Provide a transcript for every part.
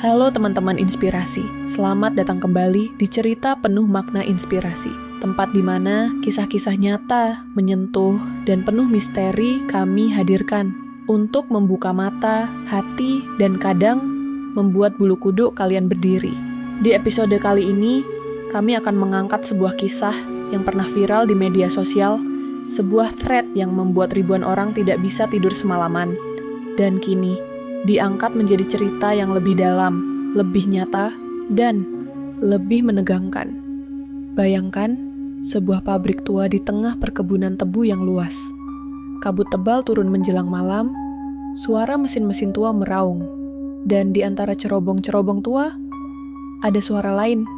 Halo teman-teman inspirasi, selamat datang kembali di cerita penuh makna inspirasi. Tempat di mana kisah-kisah nyata, menyentuh, dan penuh misteri kami hadirkan untuk membuka mata, hati, dan kadang membuat bulu kuduk kalian berdiri. Di episode kali ini, kami akan mengangkat sebuah kisah yang pernah viral di media sosial, sebuah thread yang membuat ribuan orang tidak bisa tidur semalaman. Dan kini, diangkat menjadi cerita yang lebih dalam, lebih nyata, dan lebih menegangkan. Bayangkan, sebuah pabrik tua di tengah perkebunan tebu yang luas. Kabut tebal turun menjelang malam, suara mesin-mesin tua meraung, dan di antara cerobong-cerobong tua, ada suara lain.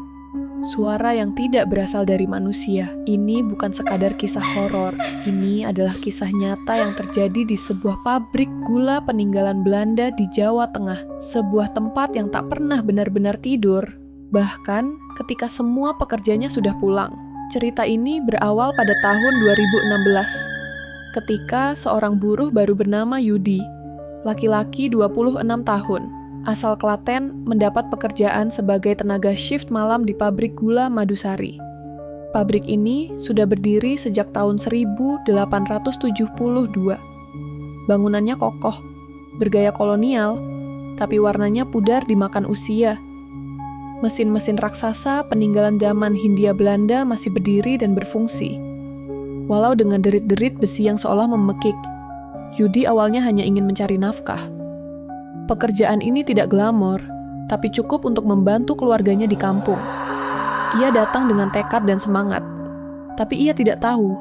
Suara yang tidak berasal dari manusia. Ini bukan sekadar kisah horor. Ini adalah kisah nyata yang terjadi di sebuah pabrik gula peninggalan Belanda di Jawa Tengah. Sebuah tempat yang tak pernah benar-benar tidur, bahkan ketika semua pekerjanya sudah pulang. Cerita ini berawal pada tahun 2016, ketika seorang buruh baru bernama Yudi, laki-laki 26 tahun, asal Klaten, mendapat pekerjaan sebagai tenaga shift malam di pabrik gula Madusari. Pabrik ini sudah berdiri sejak tahun 1872. Bangunannya kokoh, bergaya kolonial, tapi warnanya pudar dimakan usia. Mesin-mesin raksasa peninggalan zaman Hindia Belanda masih berdiri dan berfungsi. Walau dengan derit-derit besi yang seolah memekik, Yudi awalnya hanya ingin mencari nafkah. Pekerjaan ini tidak glamor, tapi cukup untuk membantu keluarganya di kampung. Ia datang dengan tekad dan semangat, tapi ia tidak tahu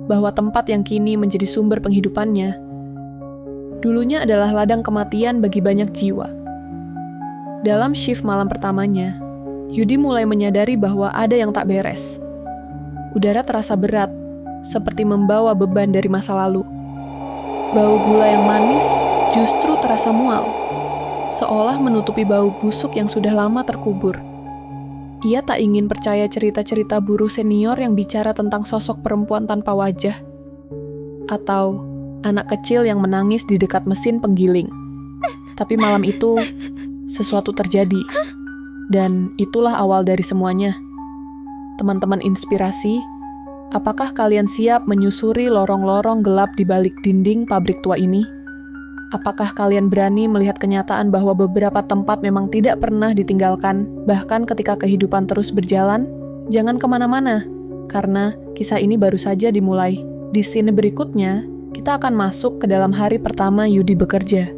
bahwa tempat yang kini menjadi sumber penghidupannya dulunya adalah ladang kematian bagi banyak jiwa. Dalam shift malam pertamanya, Yudi mulai menyadari bahwa ada yang tak beres. Udara terasa berat, seperti membawa beban dari masa lalu. Bau gula yang manis justru terasa mual, seolah menutupi bau busuk yang sudah lama terkubur. Ia tak ingin percaya cerita-cerita buruh senior yang bicara tentang sosok perempuan tanpa wajah, atau anak kecil yang menangis di dekat mesin penggiling. Tapi malam itu, sesuatu terjadi, dan itulah awal dari semuanya. Teman-teman inspirasi, apakah kalian siap menyusuri lorong-lorong gelap di balik dinding pabrik tua ini? Apakah kalian berani melihat kenyataan bahwa beberapa tempat memang tidak pernah ditinggalkan, bahkan ketika kehidupan terus berjalan? Jangan kemana-mana, karena kisah ini baru saja dimulai. Di scene berikutnya, kita akan masuk ke dalam hari pertama Yudi bekerja,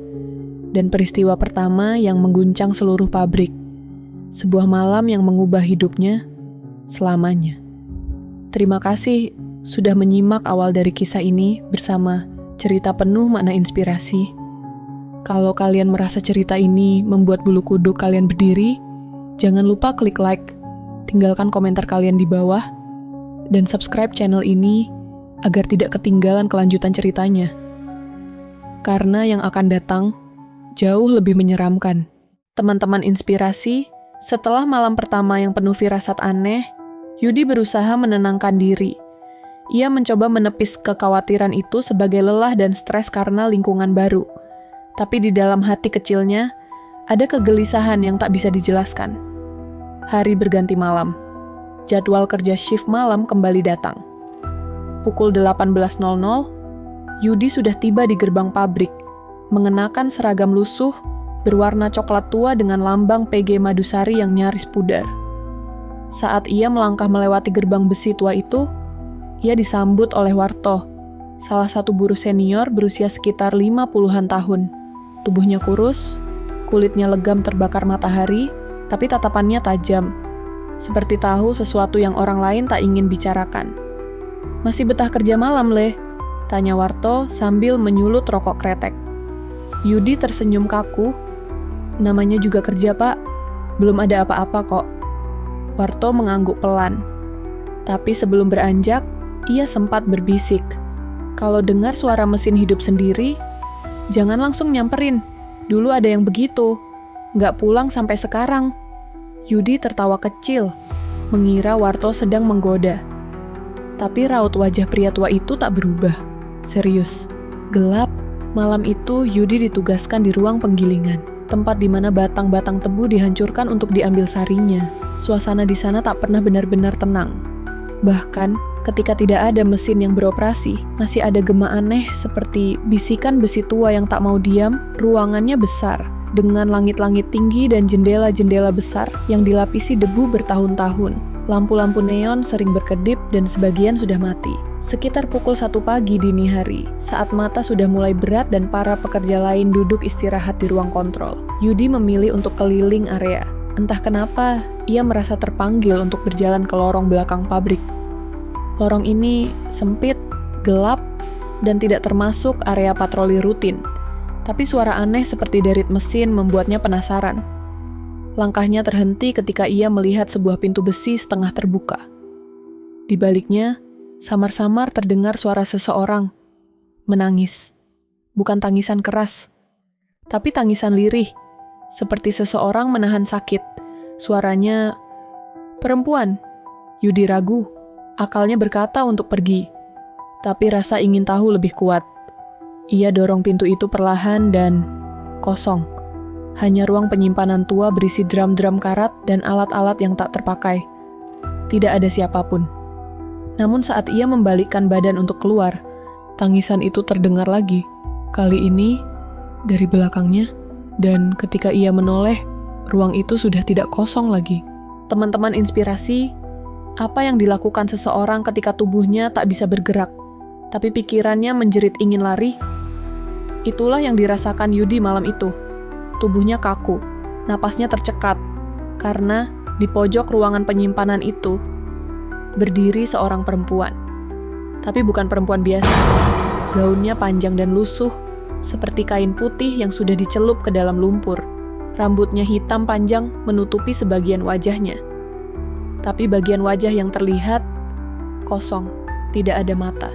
dan peristiwa pertama yang mengguncang seluruh pabrik. Sebuah malam yang mengubah hidupnya selamanya. Terima kasih sudah menyimak awal dari kisah ini bersama cerita penuh makna inspirasi. Kalau kalian merasa cerita ini membuat bulu kuduk kalian berdiri, jangan lupa klik like, tinggalkan komentar kalian di bawah, dan subscribe channel ini agar tidak ketinggalan kelanjutan ceritanya. Karena yang akan datang jauh lebih menyeramkan. Teman-teman inspirasi, setelah malam pertama yang penuh firasat aneh, Yudi berusaha menenangkan diri. Ia mencoba menepis kekhawatiran itu sebagai lelah dan stres karena lingkungan baru. Tapi di dalam hati kecilnya, ada kegelisahan yang tak bisa dijelaskan. Hari berganti malam. Jadwal kerja shift malam kembali datang. Pukul 18.00, Yudi sudah tiba di gerbang pabrik, mengenakan seragam lusuh berwarna coklat tua dengan lambang PG Madusari yang nyaris pudar. Saat ia melangkah melewati gerbang besi tua itu, ia disambut oleh Warto, salah satu buruh senior berusia sekitar 50-an tahun. Tubuhnya kurus, kulitnya legam terbakar matahari, tapi tatapannya tajam, seperti tahu sesuatu yang orang lain tak ingin bicarakan. "Masih betah kerja malam, Le?" tanya Warto sambil menyulut rokok kretek. Yudi tersenyum kaku. "Namanya juga kerja, Pak. Belum ada apa-apa kok." Warto mengangguk pelan. Tapi sebelum beranjak, ia sempat berbisik. Kalau dengar suara mesin hidup sendiri, jangan langsung nyamperin. Dulu ada yang begitu. Nggak pulang sampai sekarang. Yudi tertawa kecil, mengira Warto sedang menggoda. Tapi raut wajah pria tua itu tak berubah. Serius. Gelap, malam itu Yudi ditugaskan di ruang penggilingan. tempat di mana batang-batang tebu dihancurkan untuk diambil sarinya. Suasana di sana tak pernah benar-benar tenang. Bahkan, ketika tidak ada mesin yang beroperasi, masih ada gema aneh seperti bisikan besi tua yang tak mau diam. Ruangannya besar, dengan langit-langit tinggi dan jendela-jendela besar yang dilapisi debu bertahun-tahun. Lampu-lampu neon sering berkedip dan sebagian sudah mati. Sekitar pukul 1 pagi dini hari, saat mata sudah mulai berat dan para pekerja lain duduk istirahat di ruang kontrol, Yudi memilih untuk keliling area. Entah kenapa, ia merasa terpanggil untuk berjalan ke lorong belakang pabrik. Lorong ini sempit, gelap, dan tidak termasuk area patroli rutin. Tapi suara aneh seperti derit mesin membuatnya penasaran. Langkahnya terhenti ketika ia melihat sebuah pintu besi setengah terbuka. Di baliknya, samar-samar terdengar suara seseorang menangis. Bukan tangisan keras, tapi tangisan lirih, seperti seseorang menahan sakit. Suaranya, "Perempuan." Yudi ragu. Akalnya berkata untuk pergi, tapi rasa ingin tahu lebih kuat. Ia dorong pintu itu perlahan dan kosong. Hanya ruang penyimpanan tua berisi drum-drum karat dan alat-alat yang tak terpakai. Tidak ada siapapun. Namun saat ia membalikkan badan untuk keluar, tangisan itu terdengar lagi. Kali ini dari belakangnya, dan ketika ia menoleh, ruang itu sudah tidak kosong lagi. Teman-teman inspirasi, apa yang dilakukan seseorang ketika tubuhnya tak bisa bergerak, tapi pikirannya menjerit ingin lari? Itulah yang dirasakan Yudi malam itu. Tubuhnya kaku, napasnya tercekat, karena di pojok ruangan penyimpanan itu berdiri seorang perempuan. Tapi bukan perempuan biasa. Gaunnya panjang dan lusuh, seperti kain putih yang sudah dicelup ke dalam lumpur. Rambutnya hitam panjang menutupi sebagian wajahnya. Tapi bagian wajah yang terlihat kosong, tidak ada mata,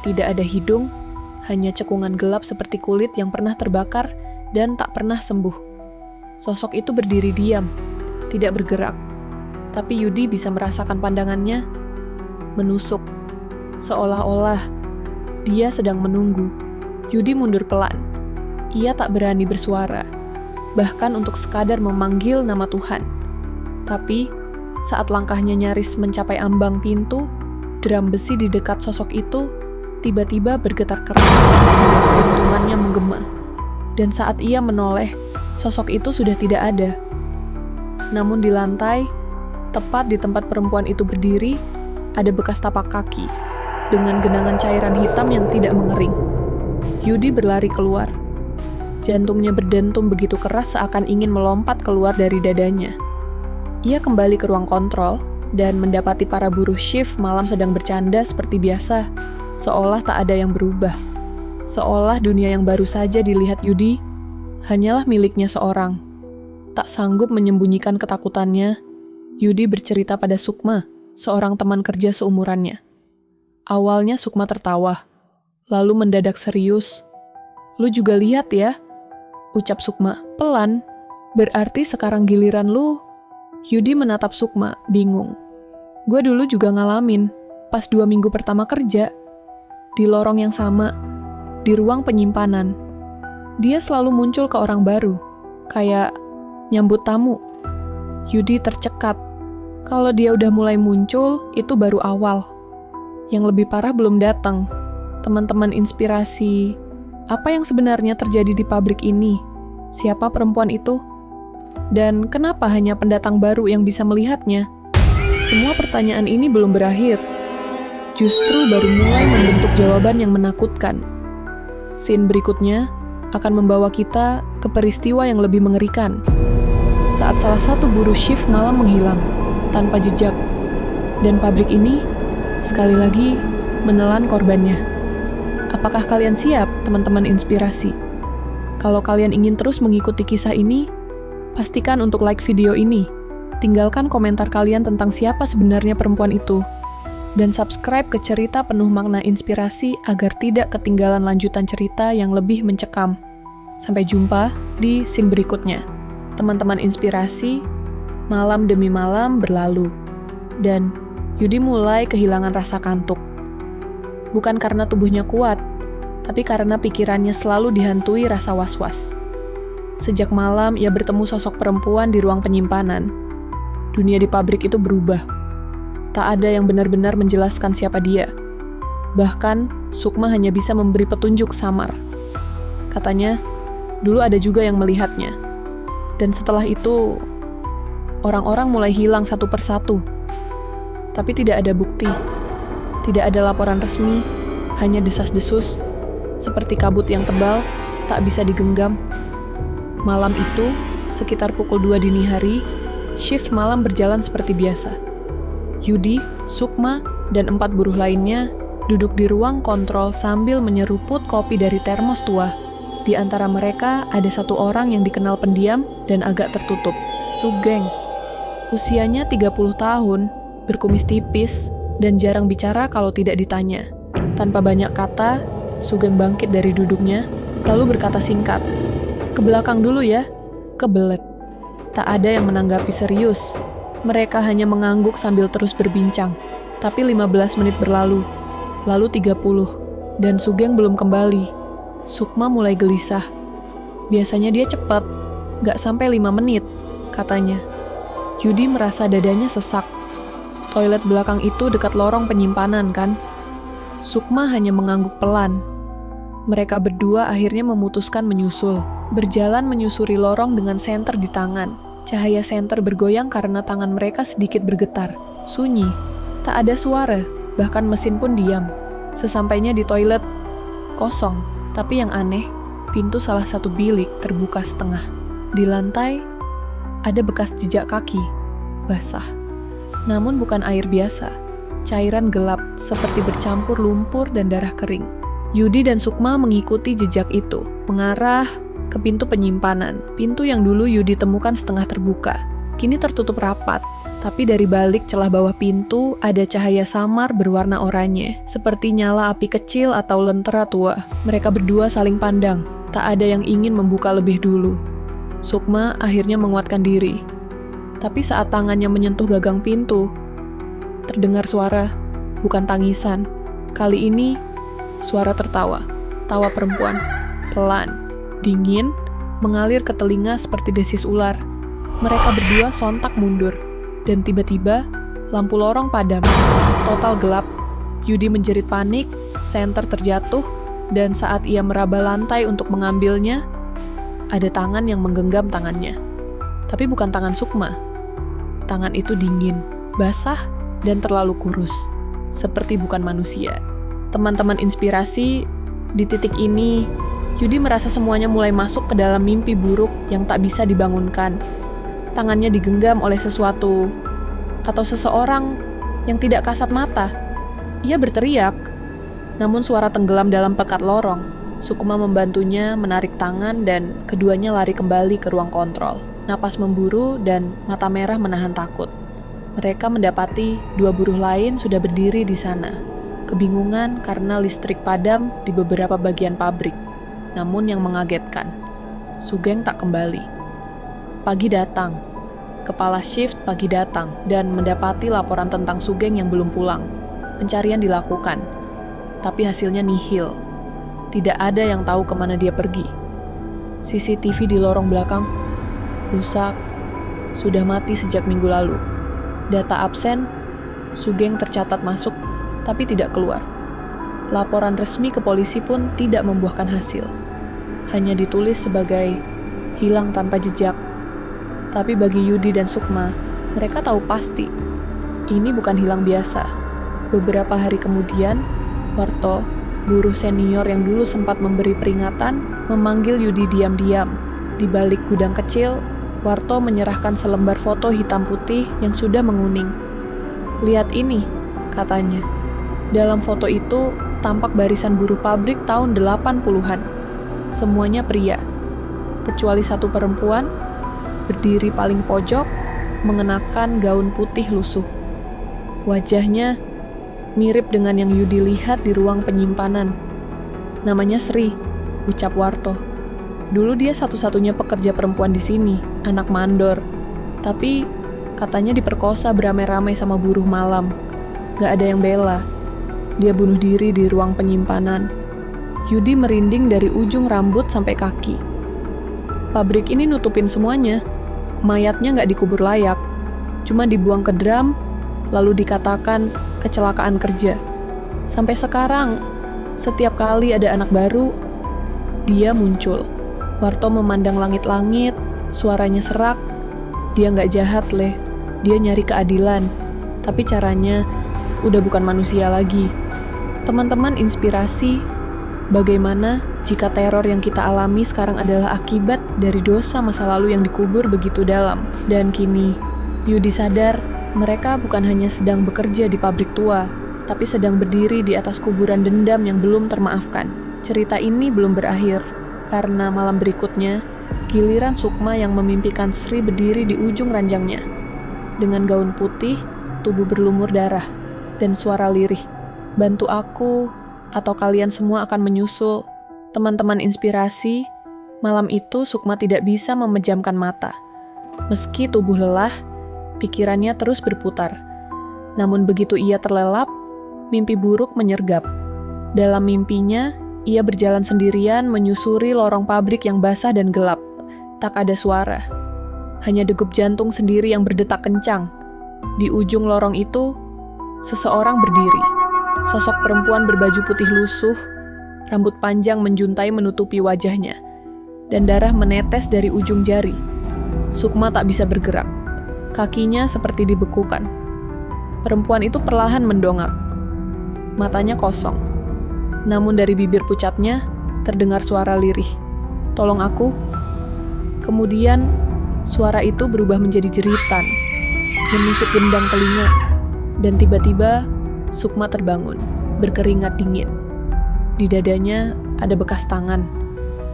tidak ada hidung, hanya cekungan gelap seperti kulit yang pernah terbakar dan tak pernah sembuh. Sosok itu berdiri diam, tidak bergerak. Tapi Yudi bisa merasakan pandangannya menusuk, seolah-olah dia sedang menunggu. Yudi mundur pelan. Ia tak berani bersuara, bahkan untuk sekadar memanggil nama Tuhan. Tapi saat langkahnya nyaris mencapai ambang pintu, drum besi di dekat sosok itu tiba-tiba bergetar keras. Dentumannya menggema. Dan saat ia menoleh, sosok itu sudah tidak ada. Namun di lantai, tepat di tempat perempuan itu berdiri, ada bekas tapak kaki, dengan genangan cairan hitam yang tidak mengering. Yudi berlari keluar. Jantungnya berdentum begitu keras seakan ingin melompat keluar dari dadanya. Ia kembali ke ruang kontrol, dan mendapati para buruh shift malam sedang bercanda seperti biasa, seolah tak ada yang berubah. Seolah dunia yang baru saja dilihat Yudi, hanyalah miliknya seorang. Tak sanggup menyembunyikan ketakutannya, Yudi bercerita pada Sukma, seorang teman kerja seumurannya. Awalnya Sukma tertawa, lalu mendadak serius. "Lu juga lihat ya?" ucap Sukma, pelan. "Berarti sekarang giliran lu?" Yudi menatap Sukma, bingung. "Gue dulu juga ngalamin, pas 2 minggu pertama kerja. Di lorong yang sama, di ruang penyimpanan. Dia selalu muncul ke orang baru, kayak nyambut tamu." Yudi tercekat. Kalau dia udah mulai muncul, itu baru awal. Yang lebih parah belum datang. Teman-teman inspirasi, apa yang sebenarnya terjadi di pabrik ini? Siapa perempuan itu? Dan kenapa hanya pendatang baru yang bisa melihatnya? Semua pertanyaan ini belum berakhir. Justru baru mulai membentuk jawaban yang menakutkan. Scene berikutnya akan membawa kita ke peristiwa yang lebih mengerikan. Saat salah satu buruh shift malam menghilang, tanpa jejak. Dan pabrik ini, sekali lagi, menelan korbannya. Apakah kalian siap, teman-teman inspirasi? Kalau kalian ingin terus mengikuti kisah ini, pastikan untuk like video ini. Tinggalkan komentar kalian tentang siapa sebenarnya perempuan itu. Dan subscribe ke cerita penuh makna inspirasi agar tidak ketinggalan lanjutan cerita yang lebih mencekam. Sampai jumpa di scene berikutnya. Teman-teman inspirasi, malam demi malam berlalu. Dan Yudi mulai kehilangan rasa kantuk. Bukan karena tubuhnya kuat, tapi karena pikirannya selalu dihantui rasa was-was. Sejak malam ia bertemu sosok perempuan di ruang penyimpanan. Dunia di pabrik itu berubah. Tak ada yang benar-benar menjelaskan siapa dia. Bahkan, Sukma hanya bisa memberi petunjuk samar. Katanya, dulu ada juga yang melihatnya. Dan setelah itu, orang-orang mulai hilang satu persatu. Tapi tidak ada bukti. Tidak ada laporan resmi, hanya desas-desus, seperti kabut yang tebal, tak bisa digenggam. Malam itu, sekitar pukul 2 dini hari, shift malam berjalan seperti biasa. Yudi, Sukma, dan 4 buruh lainnya duduk di ruang kontrol sambil menyeruput kopi dari termos tua. Di antara mereka ada satu orang yang dikenal pendiam dan agak tertutup, Sugeng. Usianya 30 tahun, berkumis tipis, dan jarang bicara kalau tidak ditanya. Tanpa banyak kata, Sugeng bangkit dari duduknya, lalu berkata singkat, "Ke belakang dulu ya, kebelet." Tak ada yang menanggapi serius. Mereka hanya mengangguk sambil terus berbincang. Tapi 15 menit berlalu, lalu 30, dan Sugeng belum kembali. Sukma mulai gelisah. Biasanya dia cepat, gak sampai 5 menit, katanya. Yudi merasa dadanya sesak. Toilet belakang itu dekat lorong penyimpanan, kan? Sukma hanya mengangguk pelan. Mereka berdua akhirnya memutuskan menyusul. Berjalan menyusuri lorong dengan senter di tangan. Cahaya senter bergoyang karena tangan mereka sedikit bergetar. Sunyi, tak ada suara, bahkan mesin pun diam. Sesampainya di toilet, kosong. Tapi yang aneh, pintu salah satu bilik terbuka setengah. Di lantai, ada bekas jejak kaki, basah. Namun bukan air biasa, cairan gelap seperti bercampur lumpur dan darah kering. Yudi dan Sukma mengikuti jejak itu, mengarah ke pintu penyimpanan. Pintu yang dulu Yudi temukan setengah terbuka, kini tertutup rapat. Tapi dari balik celah bawah pintu ada cahaya samar berwarna oranye, seperti nyala api kecil atau lentera tua. Mereka berdua saling pandang, tak ada yang ingin membuka lebih dulu. Sukma akhirnya menguatkan diri. Tapi saat tangannya menyentuh gagang pintu, terdengar suara, bukan tangisan. Kali ini, suara tertawa. Tawa perempuan, pelan, dingin, mengalir ke telinga seperti desis ular. Mereka berdua sontak mundur. Dan tiba-tiba, lampu lorong padam. Total gelap. Yudi menjerit panik, senter terjatuh, dan saat ia meraba lantai untuk mengambilnya, ada tangan yang menggenggam tangannya. Tapi bukan tangan Sukma. Tangan itu dingin, basah, dan terlalu kurus. Seperti bukan manusia. Teman-teman inspirasi, di titik ini, Yudi merasa semuanya mulai masuk ke dalam mimpi buruk yang tak bisa dibangunkan. Tangannya digenggam oleh sesuatu atau seseorang yang tidak kasat mata. Ia berteriak, namun suara tenggelam dalam pekat lorong. Sukma membantunya menarik tangan dan keduanya lari kembali ke ruang kontrol. Napas memburu dan mata merah menahan takut. Mereka mendapati 2 buruh lain sudah berdiri di sana. Kebingungan karena listrik padam di beberapa bagian pabrik. Namun yang mengagetkan, Sugeng tak kembali. Pagi datang. Kepala shift pagi datang dan mendapati laporan tentang Sugeng yang belum pulang. Pencarian dilakukan, tapi hasilnya nihil. Tidak ada yang tahu kemana dia pergi. CCTV di lorong belakang rusak, sudah mati sejak minggu lalu. Data absen, Sugeng tercatat masuk, tapi tidak keluar. Laporan resmi ke polisi pun tidak membuahkan hasil. Hanya ditulis sebagai hilang tanpa jejak. Tapi bagi Yudi dan Sukma, mereka tahu pasti, ini bukan hilang biasa. Beberapa hari kemudian, Warto, buruh senior yang dulu sempat memberi peringatan, memanggil Yudi diam-diam. Di balik gudang kecil, Warto menyerahkan selembar foto hitam putih yang sudah menguning. "Lihat ini," katanya. Dalam foto itu, tampak barisan buruh pabrik tahun 80-an. Semuanya pria, kecuali satu perempuan, berdiri paling pojok, mengenakan gaun putih lusuh. Wajahnya mirip dengan yang Yudi lihat di ruang penyimpanan. "Namanya Sri," ucap Warto. "Dulu dia satu-satunya pekerja perempuan di sini, anak mandor. Tapi katanya diperkosa beramai-ramai sama buruh malam. Gak ada yang bela. Dia bunuh diri di ruang penyimpanan." Yudi merinding dari ujung rambut sampai kaki. Pabrik ini nutupin semuanya. Mayatnya nggak dikubur layak, cuma dibuang ke drum, lalu dikatakan kecelakaan kerja. Sampai sekarang, setiap kali ada anak baru, dia muncul. Warto memandang langit-langit, suaranya serak. Dia nggak jahat, Leh. Dia nyari keadilan, tapi caranya udah bukan manusia lagi. Teman-teman inspirasi, bagaimana jika teror yang kita alami sekarang adalah akibat dari dosa masa lalu yang dikubur begitu dalam. Dan kini, Yudi sadar mereka bukan hanya sedang bekerja di pabrik tua, tapi sedang berdiri di atas kuburan dendam yang belum termaafkan. Cerita ini belum berakhir, karena malam berikutnya, giliran Sukma yang memimpikan Sri berdiri di ujung ranjangnya. Dengan gaun putih, tubuh berlumur darah, dan suara lirih. Bantu aku, atau kalian semua akan menyusul. Teman-teman inspirasi, malam itu Sukma tidak bisa memejamkan mata. Meski tubuh lelah, pikirannya terus berputar. Namun begitu ia terlelap, mimpi buruk menyergap. Dalam mimpinya, ia berjalan sendirian menyusuri lorong pabrik yang basah dan gelap. Tak ada suara. Hanya degup jantung sendiri yang berdetak kencang. Di ujung lorong itu, seseorang berdiri. Sosok perempuan berbaju putih lusuh, rambut panjang menjuntai menutupi wajahnya, dan darah menetes dari ujung jari. Sukma tak bisa bergerak. Kakinya seperti dibekukan. Perempuan itu perlahan mendongak. Matanya kosong. Namun dari bibir pucatnya, terdengar suara lirih. "Tolong aku." Kemudian, suara itu berubah menjadi jeritan, menusuk gendang telinga, dan tiba-tiba Sukma terbangun, berkeringat dingin. Di dadanya ada bekas tangan,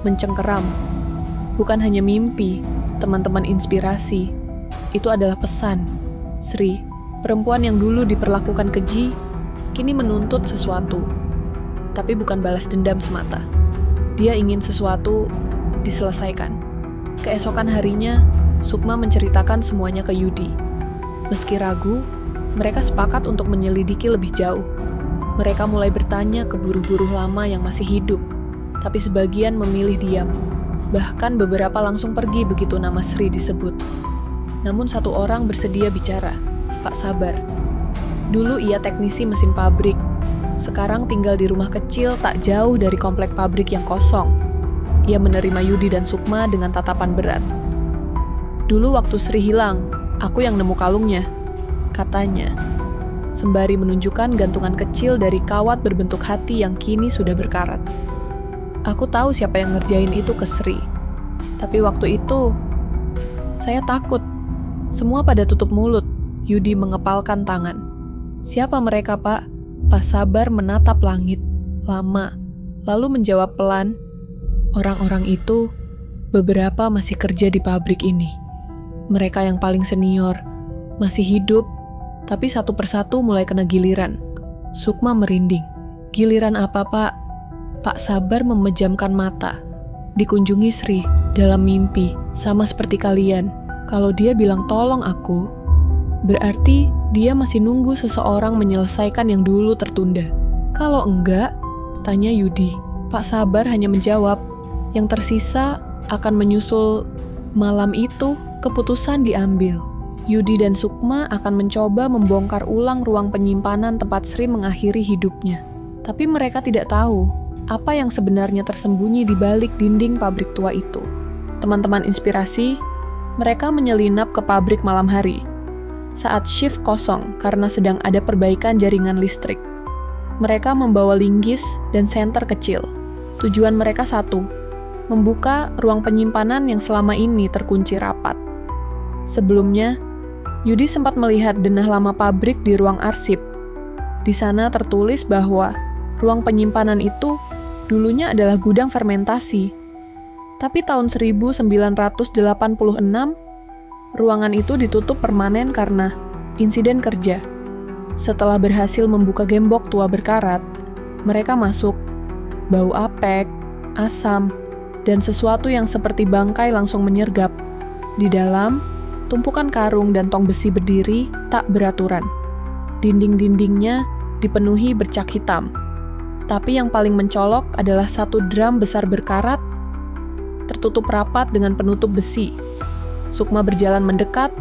mencengkeram. Bukan hanya mimpi, teman-teman inspirasi. Itu adalah pesan. Sri, perempuan yang dulu diperlakukan keji, kini menuntut sesuatu. Tapi bukan balas dendam semata. Dia ingin sesuatu diselesaikan. Keesokan harinya, Sukma menceritakan semuanya ke Yudi. Meski ragu, mereka sepakat untuk menyelidiki lebih jauh. Mereka mulai bertanya ke buruh-buruh lama yang masih hidup, tapi sebagian memilih diam. Bahkan beberapa langsung pergi begitu nama Sri disebut. Namun satu orang bersedia bicara, Pak Sabar. Dulu ia teknisi mesin pabrik, sekarang tinggal di rumah kecil tak jauh dari komplek pabrik yang kosong. Ia menerima Yudi dan Sukma dengan tatapan berat. "Dulu waktu Sri hilang, aku yang nemu kalungnya," katanya, sembari menunjukkan gantungan kecil dari kawat berbentuk hati yang kini sudah berkarat. "Aku tahu siapa yang ngerjain itu ke Sri. Tapi waktu itu, saya takut. Semua pada tutup mulut." Yudi mengepalkan tangan. "Siapa mereka, Pak?" Pak Sabar menatap langit, lama, lalu menjawab pelan, "Orang-orang itu, beberapa masih kerja di pabrik ini. Mereka yang paling senior, masih hidup, tapi satu persatu mulai kena giliran." Sukma merinding. "Giliran apa, Pak?" Pak Sabar memejamkan mata. "Dikunjungi Sri, dalam mimpi, sama seperti kalian. Kalau dia bilang tolong aku, berarti dia masih nunggu seseorang menyelesaikan yang dulu tertunda. Kalau enggak," tanya Yudi. Pak Sabar hanya menjawab, "Yang tersisa akan menyusul." Malam itu, keputusan diambil. Yudi dan Sukma akan mencoba membongkar ulang ruang penyimpanan tempat Sri mengakhiri hidupnya. Tapi mereka tidak tahu apa yang sebenarnya tersembunyi di balik dinding pabrik tua itu. Teman-teman inspirasi, mereka menyelinap ke pabrik malam hari. Saat shift kosong karena sedang ada perbaikan jaringan listrik. Mereka membawa linggis dan senter kecil. Tujuan mereka satu, membuka ruang penyimpanan yang selama ini terkunci rapat. Sebelumnya, Yudi sempat melihat denah lama pabrik di ruang arsip. Di sana tertulis bahwa ruang penyimpanan itu dulunya adalah gudang fermentasi. Tapi tahun 1986, ruangan itu ditutup permanen karena insiden kerja. Setelah berhasil membuka gembok tua berkarat, mereka masuk. Bau apek, asam, dan sesuatu yang seperti bangkai langsung menyergap. Di dalam, tumpukan karung dan tong besi berdiri tak beraturan. Dinding-dindingnya dipenuhi bercak hitam. Tapi yang paling mencolok adalah satu drum besar berkarat, tertutup rapat dengan penutup besi. Sukma berjalan mendekat,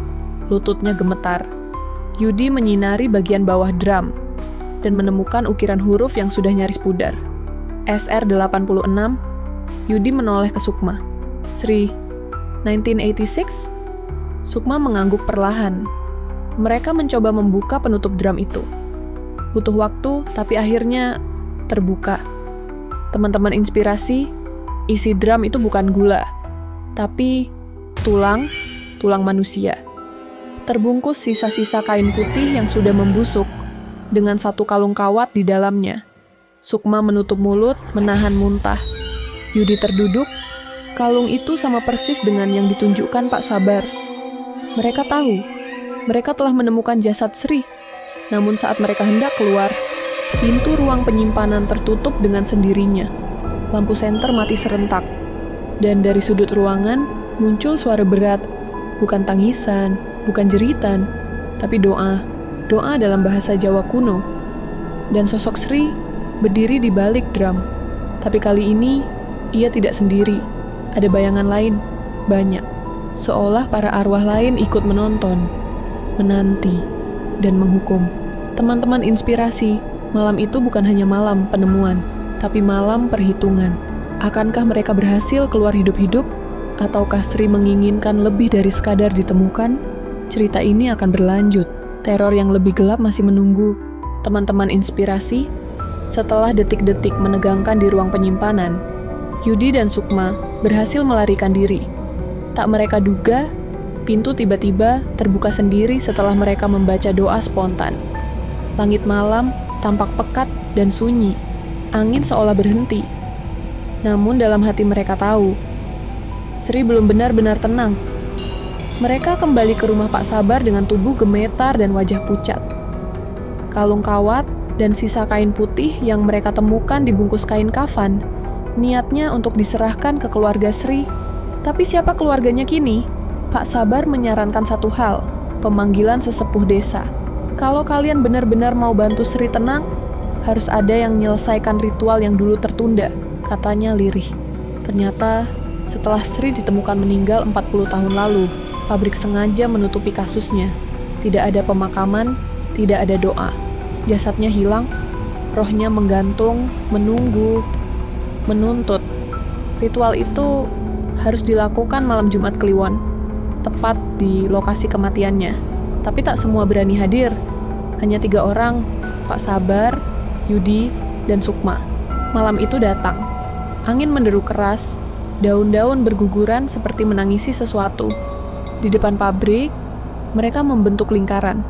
lututnya gemetar. Yudi menyinari bagian bawah drum dan menemukan ukiran huruf yang sudah nyaris pudar. SR86. Yudi menoleh ke Sukma. Sri, 1986? Sukma mengangguk perlahan. Mereka mencoba membuka penutup drum itu. Butuh waktu, tapi akhirnya terbuka. Teman-teman inspirasi, isi drum itu bukan gula, tapi tulang manusia. Terbungkus sisa-sisa kain putih yang sudah membusuk, dengan satu kalung kawat di dalamnya. Sukma menutup mulut, menahan muntah. Yudi terduduk, kalung itu sama persis dengan yang ditunjukkan Pak Sabar. Mereka tahu, mereka telah menemukan jasad Sri. Namun saat mereka hendak keluar, pintu ruang penyimpanan tertutup dengan sendirinya. Lampu senter mati serentak. Dan dari sudut ruangan muncul suara berat. Bukan tangisan, bukan jeritan, tapi doa. Doa dalam bahasa Jawa kuno. Dan sosok Sri berdiri di balik drum. Tapi kali ini, ia tidak sendiri. Ada bayangan lain, banyak. Seolah para arwah lain ikut menonton, menanti, dan menghukum. Teman-teman inspirasi, malam itu bukan hanya malam penemuan, tapi malam perhitungan. Akankah mereka berhasil keluar hidup-hidup? Ataukah Sri menginginkan lebih dari sekadar ditemukan? Cerita ini akan berlanjut. Teror yang lebih gelap masih menunggu. Teman-teman inspirasi, setelah detik-detik menegangkan di ruang penyimpanan, Yudi dan Sukma berhasil melarikan diri. Tak mereka duga, pintu tiba-tiba terbuka sendiri setelah mereka membaca doa spontan. Langit malam tampak pekat dan sunyi. Angin seolah berhenti. Namun dalam hati mereka tahu, Sri belum benar-benar tenang. Mereka kembali ke rumah Pak Sabar dengan tubuh gemetar dan wajah pucat. Kalung kawat dan sisa kain putih yang mereka temukan dibungkus kain kafan, niatnya untuk diserahkan ke keluarga Sri. Tapi siapa keluarganya kini? Pak Sabar menyarankan satu hal, pemanggilan sesepuh desa. Kalau kalian benar-benar mau bantu Sri tenang, harus ada yang menyelesaikan ritual yang dulu tertunda, katanya lirih. Ternyata, setelah Sri ditemukan meninggal 40 tahun lalu, pabrik sengaja menutupi kasusnya. Tidak ada pemakaman, tidak ada doa. Jasadnya hilang, rohnya menggantung, menunggu, menuntut. Ritual itu harus dilakukan malam Jumat Kliwon, tepat di lokasi kematiannya. Tapi tak semua berani hadir. Hanya 3 orang, Pak Sabar, Yudi, dan Sukma. Malam itu datang. Angin menderu keras, daun-daun berguguran seperti menangisi sesuatu. Di depan pabrik, mereka membentuk lingkaran.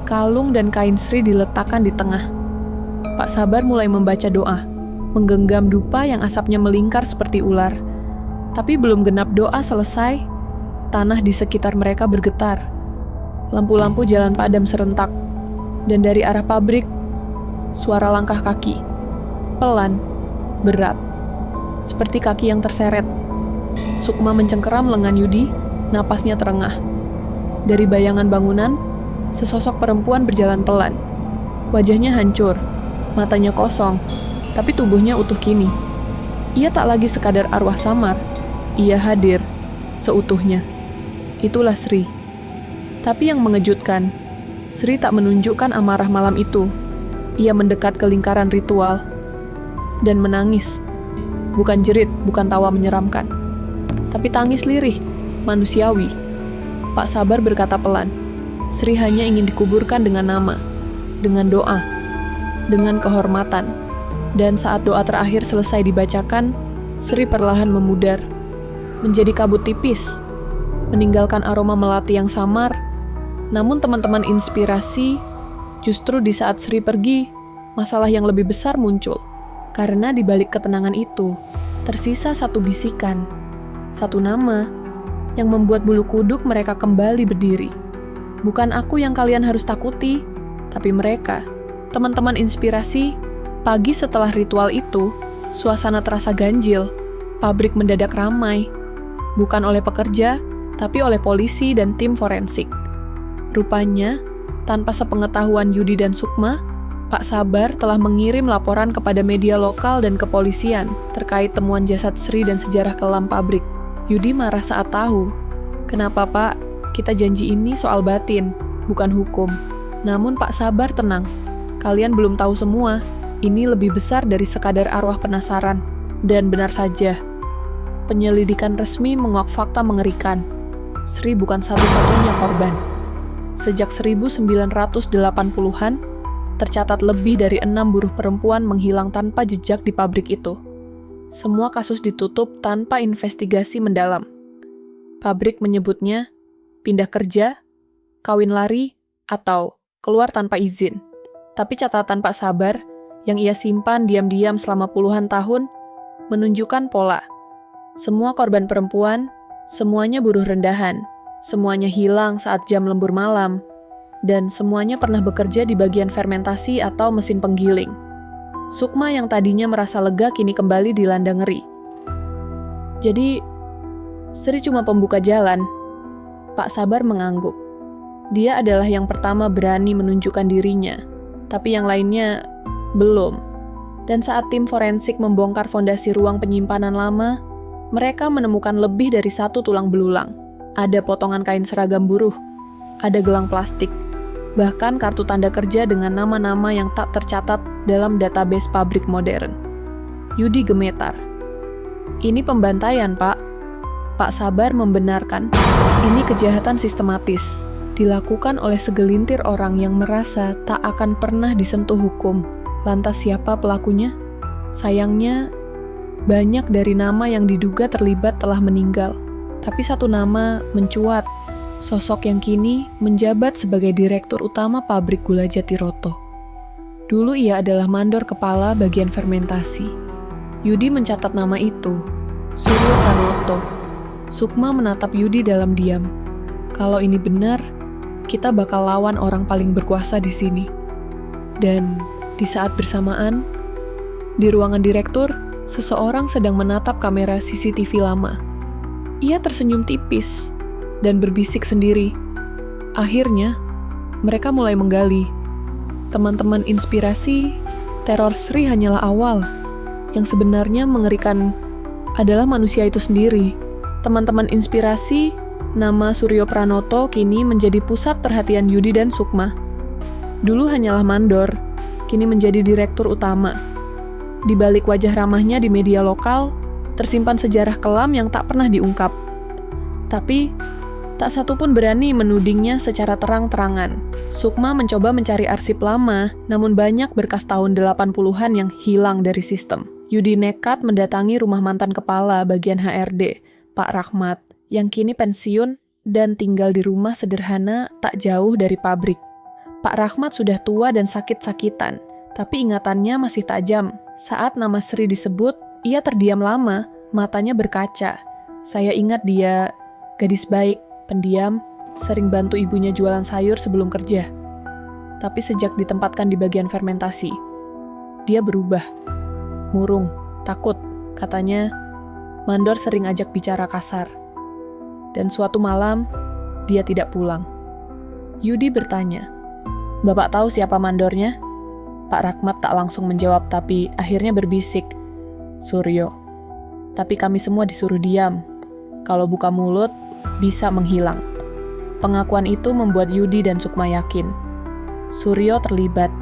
Kalung dan kain Sri diletakkan di tengah. Pak Sabar mulai membaca doa, menggenggam dupa yang asapnya melingkar seperti ular. Tapi belum genap doa selesai, tanah di sekitar mereka bergetar. Lampu-lampu jalan padam serentak. Dan dari arah pabrik, suara langkah kaki. Pelan, berat. Seperti kaki yang terseret. Sukma mencengkeram lengan Yudi, napasnya terengah. Dari bayangan bangunan, sesosok perempuan berjalan pelan. Wajahnya hancur, matanya kosong, tapi tubuhnya utuh kini. Ia tak lagi sekadar arwah samar. Ia hadir, seutuhnya. Itulah Sri. Tapi yang mengejutkan, Sri tak menunjukkan amarah malam itu. Ia mendekat ke lingkaran ritual dan menangis. Bukan jerit, bukan tawa menyeramkan, tapi tangis lirih, manusiawi. Pak Sabar berkata pelan, Sri hanya ingin dikuburkan dengan nama, dengan doa, dengan kehormatan. Dan saat doa terakhir selesai dibacakan, Sri perlahan memudar, menjadi kabut tipis, meninggalkan aroma melati yang samar. Namun teman-teman inspirasi, justru di saat Sri pergi, masalah yang lebih besar muncul. Karena di balik ketenangan itu, tersisa satu bisikan, satu nama, yang membuat bulu kuduk mereka kembali berdiri. Bukan aku yang kalian harus takuti, tapi mereka. Teman-teman inspirasi, pagi setelah ritual itu, suasana terasa ganjil. Pabrik mendadak ramai. Bukan oleh pekerja, tapi oleh polisi dan tim forensik. Rupanya, tanpa sepengetahuan Yudi dan Sukma, Pak Sabar telah mengirim laporan kepada media lokal dan kepolisian terkait temuan jasad Sri dan sejarah kelam pabrik. Yudi marah saat tahu. Kenapa Pak? Kita janji ini soal batin, bukan hukum. Namun Pak Sabar tenang. Kalian belum tahu semua. Ini lebih besar dari sekadar arwah penasaran. Dan benar saja, penyelidikan resmi menguak fakta mengerikan. Sri bukan satu-satunya korban. Sejak 1980-an, tercatat lebih dari 6 buruh perempuan menghilang tanpa jejak di pabrik itu. Semua kasus ditutup tanpa investigasi mendalam. Pabrik menyebutnya pindah kerja, kawin lari, atau keluar tanpa izin. Tapi catatan Pak Sabar, yang ia simpan diam-diam selama puluhan tahun, menunjukkan pola. Semua korban perempuan, semuanya buruh rendahan, semuanya hilang saat jam lembur malam, dan semuanya pernah bekerja di bagian fermentasi atau mesin penggiling. Sukma yang tadinya merasa lega kini kembali dilanda ngeri. Jadi, Sri cuma pembuka jalan. Pak Sabar mengangguk. Dia adalah yang pertama berani menunjukkan dirinya, tapi yang lainnya belum. Dan saat tim forensik membongkar fondasi ruang penyimpanan lama, mereka menemukan lebih dari 1 tulang belulang. Ada potongan kain seragam buruh, ada gelang plastik, bahkan kartu tanda kerja dengan nama-nama yang tak tercatat dalam database pabrik modern. Yudi gemetar. Ini pembantaian, Pak. Pak Sabar membenarkan. Ini kejahatan sistematis, dilakukan oleh segelintir orang yang merasa tak akan pernah disentuh hukum. Lantas siapa pelakunya? Sayangnya, banyak dari nama yang diduga terlibat telah meninggal. Tapi satu nama mencuat. Sosok yang kini menjabat sebagai direktur utama pabrik gula Jatiroto. Dulu ia adalah mandor kepala bagian fermentasi. Yudi mencatat nama itu, Suryo Pranoto. Sukma menatap Yudi dalam diam. Kalau ini benar, kita bakal lawan orang paling berkuasa di sini. Dan di saat bersamaan, di ruangan direktur, seseorang sedang menatap kamera CCTV lama. Ia tersenyum tipis dan berbisik sendiri. Akhirnya, mereka mulai menggali. Teman-teman inspirasi, teror Sri hanyalah awal. Yang sebenarnya mengerikan adalah manusia itu sendiri. Teman-teman inspirasi, nama Suryo Pranoto kini menjadi pusat perhatian Yudi dan Sukma. Dulu hanyalah mandor, kini menjadi direktur utama. Di balik wajah ramahnya di media lokal, tersimpan sejarah kelam yang tak pernah diungkap. Tapi, tak satu pun berani menudingnya secara terang-terangan. Sukma mencoba mencari arsip lama, namun banyak berkas tahun 80-an yang hilang dari sistem. Yudi nekat mendatangi rumah mantan kepala bagian HRD, Pak Rahmat, yang kini pensiun dan tinggal di rumah sederhana tak jauh dari pabrik. Pak Rahmat sudah tua dan sakit-sakitan, tapi ingatannya masih tajam. Saat nama Sri disebut, ia terdiam lama, matanya berkaca. Saya ingat dia gadis baik, pendiam, sering bantu ibunya jualan sayur sebelum kerja. Tapi sejak ditempatkan di bagian fermentasi, dia berubah. Murung, takut, katanya mandor sering ajak bicara kasar. Dan suatu malam, dia tidak pulang. Yudi bertanya, "Bapak tahu siapa mandornya?" Pak Rahmat tak langsung menjawab, tapi akhirnya berbisik, "Suryo. Tapi kami semua disuruh diam. Kalau buka mulut, bisa menghilang." Pengakuan itu membuat Yudi dan Sukma yakin. Suryo terlibat,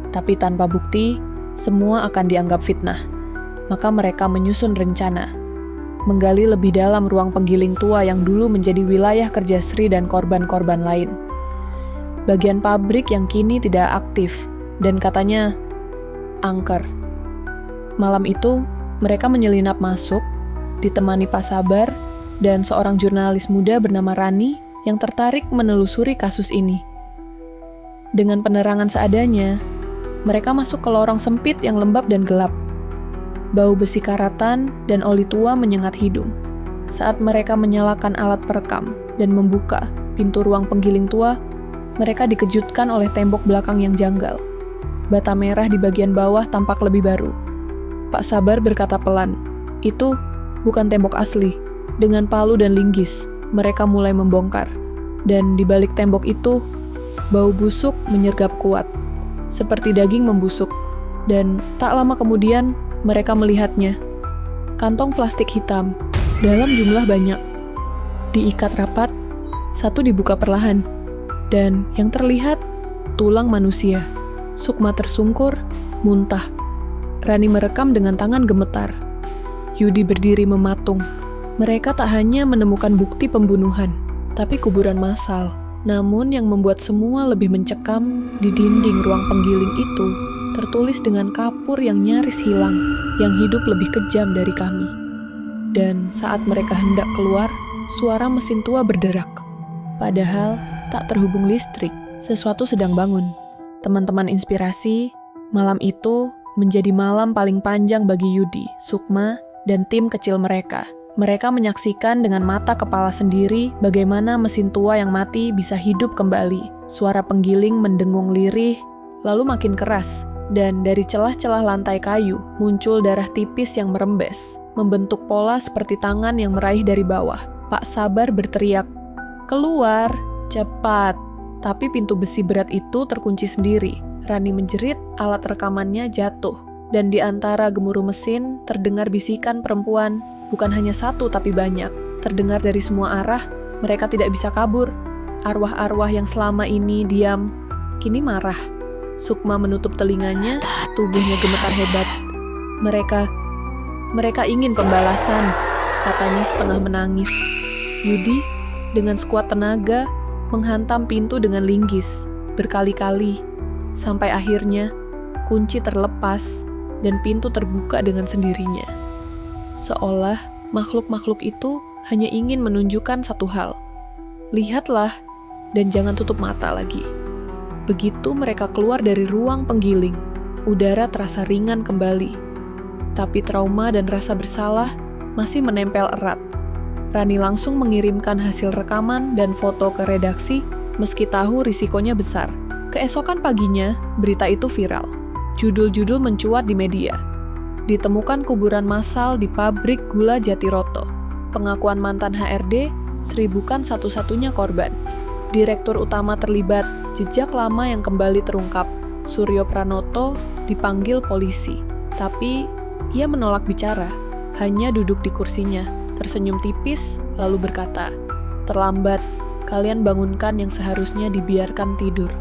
tapi tanpa bukti, semua akan dianggap fitnah. Maka mereka menyusun rencana. Menggali lebih dalam ruang penggiling tua yang dulu menjadi wilayah kerja Sri dan korban-korban lain. Bagian pabrik yang kini tidak aktif, dan katanya angker. Malam itu, mereka menyelinap masuk, ditemani Pak Sabar, dan seorang jurnalis muda bernama Rani yang tertarik menelusuri kasus ini. Dengan penerangan seadanya, mereka masuk ke lorong sempit yang lembab dan gelap. Bau besi karatan dan oli tua menyengat hidung. Saat mereka menyalakan alat perekam dan membuka pintu ruang penggiling tua, mereka dikejutkan oleh tembok belakang yang janggal. Bata merah di bagian bawah tampak lebih baru. Pak Sabar berkata pelan, "Itu bukan tembok asli." Dengan palu dan linggis, mereka mulai membongkar. Dan di balik tembok itu, bau busuk menyergap kuat. seperti daging membusuk. Dan tak lama kemudian, mereka melihatnya. Kantong plastik hitam, dalam jumlah banyak. Diikat rapat, satu dibuka perlahan. Dan yang terlihat, tulang manusia. Sukma tersungkur, muntah. Rani merekam dengan tangan gemetar. Yudi berdiri mematung. Mereka tak hanya menemukan bukti pembunuhan, tapi kuburan massal. Namun yang membuat semua lebih mencekam, di dinding ruang penggiling itu, tertulis dengan kapur yang nyaris hilang, yang hidup lebih kejam dari kami. Dan saat mereka hendak keluar, suara mesin tua berderak. Padahal tak terhubung listrik, sesuatu sedang bangun. Teman-teman inspirasi, malam itu menjadi malam paling panjang bagi Yudi, Sukma, dan tim kecil mereka. Mereka menyaksikan dengan mata kepala sendiri bagaimana mesin tua yang mati bisa hidup kembali. Suara penggiling mendengung lirih, lalu makin keras. Dan dari celah-celah lantai kayu, muncul darah tipis yang merembes, membentuk pola seperti tangan yang meraih dari bawah. Pak Sabar berteriak, "Keluar, cepat!" Tapi pintu besi berat itu terkunci sendiri. Rani menjerit, alat rekamannya jatuh. Dan di antara gemuruh mesin, terdengar bisikan perempuan. Bukan hanya satu, tapi banyak. Terdengar dari semua arah, mereka tidak bisa kabur. Arwah-arwah yang selama ini diam, kini marah. Sukma menutup telinganya, tubuhnya gemetar hebat. Mereka ingin pembalasan, katanya setengah menangis. Yudi, dengan sekuat tenaga, menghantam pintu dengan linggis, berkali-kali, sampai akhirnya kunci terlepas dan pintu terbuka dengan sendirinya. Seolah makhluk-makhluk itu hanya ingin menunjukkan satu hal. Lihatlah, dan jangan tutup mata lagi. Begitu mereka keluar dari ruang penggiling, udara terasa ringan kembali. Tapi trauma dan rasa bersalah masih menempel erat. Rani langsung mengirimkan hasil rekaman dan foto ke redaksi, meski tahu risikonya besar. Keesokan paginya, berita itu viral. Judul-judul mencuat di media. Ditemukan kuburan massal di pabrik gula Jatiroto. Pengakuan mantan HRD, Sri bukan satu-satunya korban. Direktur utama terlibat, jejak lama yang kembali terungkap. Suryo Pranoto dipanggil polisi, tapi ia menolak bicara, hanya duduk di kursinya, tersenyum tipis, lalu berkata, "Terlambat, kalian bangunkan yang seharusnya dibiarkan tidur."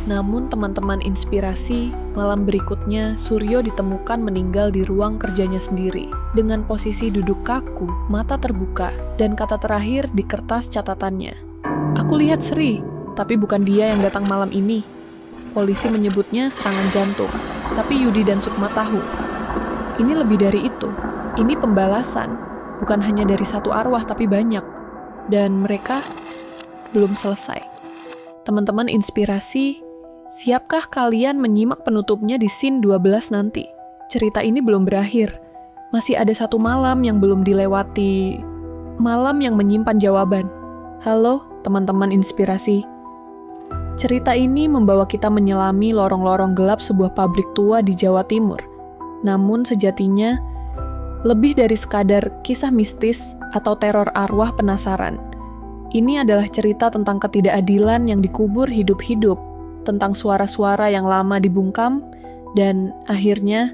Namun teman-teman inspirasi, malam berikutnya Suryo ditemukan meninggal di ruang kerjanya sendiri, dengan posisi duduk kaku, mata terbuka, dan kata terakhir di kertas catatannya. "Aku lihat Sri, tapi bukan dia yang datang malam ini." Polisi menyebutnya serangan jantung, tapi Yudi dan Sukma tahu. Ini lebih dari itu, ini pembalasan, bukan hanya dari satu arwah tapi banyak. Dan mereka belum selesai. Teman-teman inspirasi, siapkah kalian menyimak penutupnya di scene 12 nanti? Cerita ini belum berakhir. Masih ada satu malam yang belum dilewati. Malam yang menyimpan jawaban. Halo, teman-teman inspirasi. Cerita ini membawa kita menyelami lorong-lorong gelap sebuah pabrik tua di Jawa Timur. Namun sejatinya, lebih dari sekadar kisah mistis atau teror arwah penasaran. Ini adalah cerita tentang ketidakadilan yang dikubur hidup-hidup, tentang suara-suara yang lama dibungkam, dan akhirnya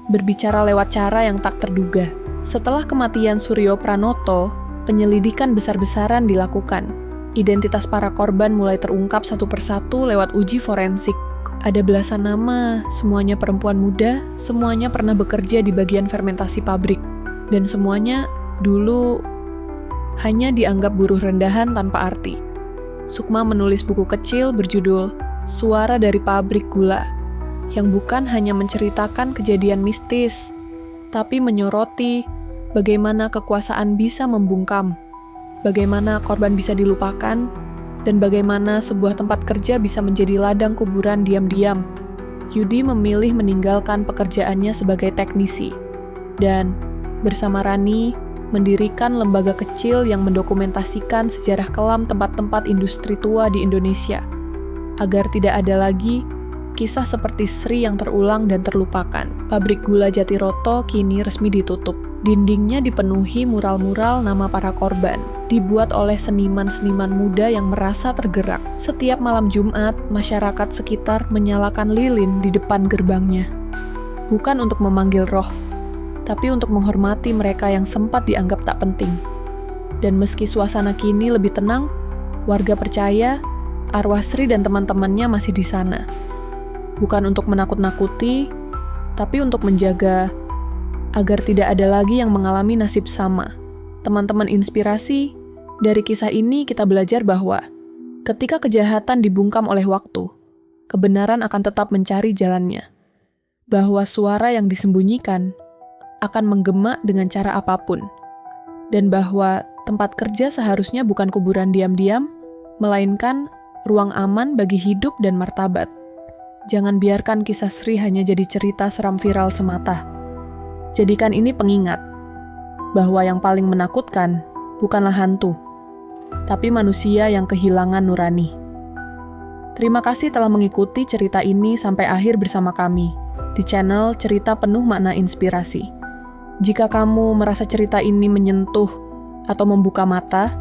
berbicara lewat cara yang tak terduga. Setelah kematian Suryo Pranoto, penyelidikan besar-besaran dilakukan. Identitas para korban mulai terungkap satu persatu lewat uji forensik. Ada belasan nama, semuanya perempuan muda, semuanya pernah bekerja di bagian fermentasi pabrik, dan semuanya dulu hanya dianggap buruh rendahan tanpa arti. Sukma menulis buku kecil berjudul Suara dari Pabrik Gula, yang bukan hanya menceritakan kejadian mistis, tapi menyoroti bagaimana kekuasaan bisa membungkam, bagaimana korban bisa dilupakan, dan bagaimana sebuah tempat kerja bisa menjadi ladang kuburan diam-diam. Yudi memilih meninggalkan pekerjaannya sebagai teknisi, dan bersama Rani mendirikan lembaga kecil yang mendokumentasikan sejarah kelam tempat-tempat industri tua di Indonesia, agar tidak ada lagi kisah seperti Sri yang terulang dan terlupakan. Pabrik gula Jatiroto kini resmi ditutup. Dindingnya dipenuhi mural-mural nama para korban. dibuat oleh seniman-seniman muda yang merasa tergerak. Setiap malam Jumat, masyarakat sekitar menyalakan lilin di depan gerbangnya. Bukan untuk memanggil roh, tapi untuk menghormati mereka yang sempat dianggap tak penting. Dan meski suasana kini lebih tenang, warga percaya arwah Sri dan teman-temannya masih di sana. Bukan untuk menakut-nakuti, tapi untuk menjaga agar tidak ada lagi yang mengalami nasib sama. Teman-teman inspirasi, dari kisah ini kita belajar bahwa ketika kejahatan dibungkam oleh waktu, kebenaran akan tetap mencari jalannya. Bahwa suara yang disembunyikan akan menggema dengan cara apapun. Dan bahwa tempat kerja seharusnya bukan kuburan diam-diam, melainkan ruang aman bagi hidup dan martabat. Jangan biarkan kisah Sri hanya jadi cerita seram viral semata. Jadikan ini pengingat bahwa yang paling menakutkan bukanlah hantu, tapi manusia yang kehilangan nurani. Terima kasih telah mengikuti cerita ini sampai akhir bersama kami di channel Cerita Penuh Makna Inspirasi. Jika kamu merasa cerita ini menyentuh atau membuka mata,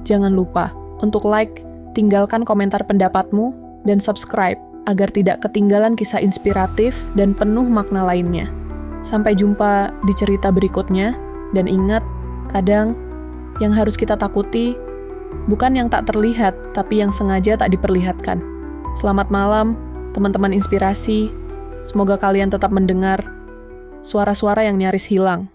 jangan lupa untuk like, tinggalkan komentar pendapatmu, dan subscribe agar tidak ketinggalan kisah inspiratif dan penuh makna lainnya. Sampai jumpa di cerita berikutnya, dan ingat, kadang yang harus kita takuti bukan yang tak terlihat, tapi yang sengaja tak diperlihatkan. Selamat malam, teman-teman inspirasi. Semoga kalian tetap mendengar suara-suara yang nyaris hilang.